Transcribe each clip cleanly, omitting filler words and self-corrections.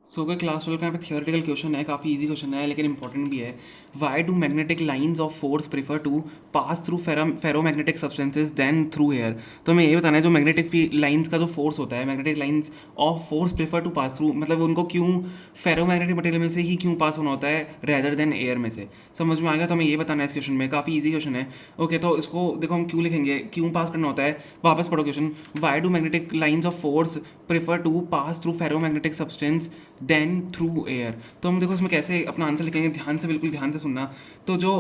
सो कोई क्लास 12 का यहाँ पे थियोरेटिकल क्वेश्चन है, काफ़ी इजी क्वेश्चन है लेकिन इंपॉर्टेंट भी है. Why do magnetic lines of force prefer to pass through ferromagnetic substances than through air. तो हमें ये बताना है जो मैग्नेटिक लाइन्स का जो फोर्स होता है, magnetic lines of force prefer to pass through, मतलब उनको क्यों फेरोमैग्नेटिक मटेरियल में से ही क्यों पास होना होता है रेदर देन एयर में से. समझ में आ गया. तो हमें ये बताना है इस क्वेश्चन में, काफ़ी ईजी क्वेश्चन है. ओके तो इसको देखो हम क्यों लिखेंगे, क्यों पास करना होता है. वापस पढ़ो question. Why do magnetic lines of force prefer to pass through ferromagnetic substance than through air. तो हम देखो इसमें कैसे अपना आंसर लिखेंगे, ध्यान से, बिल्कुल ध्यान से सुनना. तो जो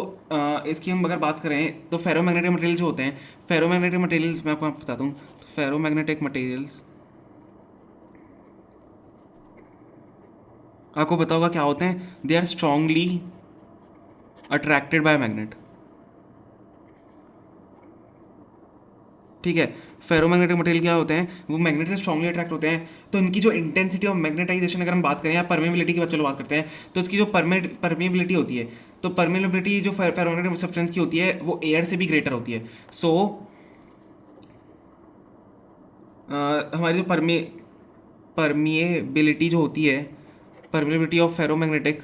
इसकी हम अगर बात करें तो फेरोमैग्नेटिक मटेरियल जो होते हैं, फेरोमैग्नेटिक मटेरियल्स मैं आपको बताता हूँ. तो फेरोमैग्नेटिक मटेरियल्स आपको पता होगा क्या होते हैं. They are strongly attracted by magnet. ठीक है. फेरोमैग्नेटिक मटेरियल क्या होते हैं, वो मैग्नेट से स्ट्रांगली अट्रैक्ट होते हैं. तो इनकी जो इंटेंसिटी ऑफ मैग्नेटाइजेशन अगर हम बात करें या परमेबिलिटी की बात, चलो बात करते हैं. तो इसकी जो परमेबिलिटी होती है, तो परमेबिलिटी जो फेरोमैग्नेटिक सब्सटेंस की होती है वो एयर से भी ग्रेटर होती है. सो हमारी जो परमिएबिलिटी जो होती है, permeability of ferromagnetic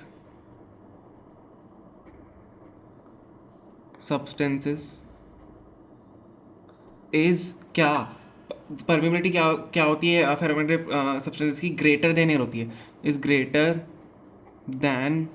substances is क्या, परमेबिलिटी क्या क्या होती है फेरोमैग्नेटिक सब्सटेंसेस की, ग्रेटर देन एयर होती है. Is greater than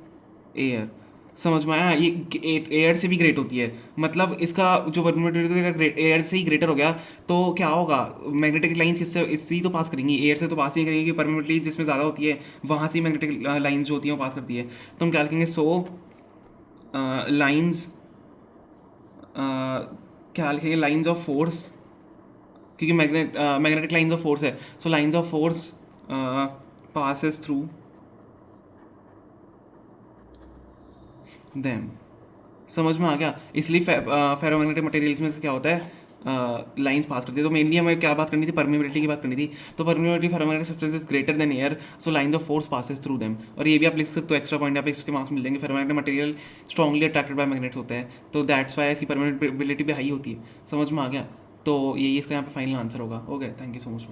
air. समझ में आया. ये एयर से भी ग्रेट होती है, मतलब इसका जो परमिटिविटी एयर से ही ग्रेटर हो गया. तो क्या होगा, मैग्नेटिक लाइंस किससे, इससे ही तो पास करेंगी, एयर से तो पास नहीं करेंगी. परमिटिविटी जिसमें ज़्यादा होती है वहाँ से ही मैग्नेटिक लाइंस जो होती हैं वो पास करती है. तो हम क्या लिखेंगे, सो लाइंस, क्या लिखेंगे, लाइंस ऑफ फोर्स, क्योंकि मैग्नेटिक लाइंस ऑफ फोर्स है. So lines of force passes through them. समझ में आ गया. इसलिए फेरोमैग्नेटिक मटेरियल्स में से क्या होता है, लाइंस पास करती है. तो मेनली हमें क्या बात करनी थी, परमेबिलिटी की बात करनी थी. तो permeability ferromagnetic substances greater than air, so lines of force passes through them. और ये भी आप लिख सकते हो एक्स्ट्रा पॉइंट, आप इसके मार्क्स मिल जाएंगे. Ferromagnetic material strongly attracted bye magnets होते हैं, तो दैट्स वाई इसकी परमेबिलिटी भी हाई होती है. समझ में आ गया. तो यही इसका यहाँ पे फाइनल आंसर होगा. Okay, thank you so much.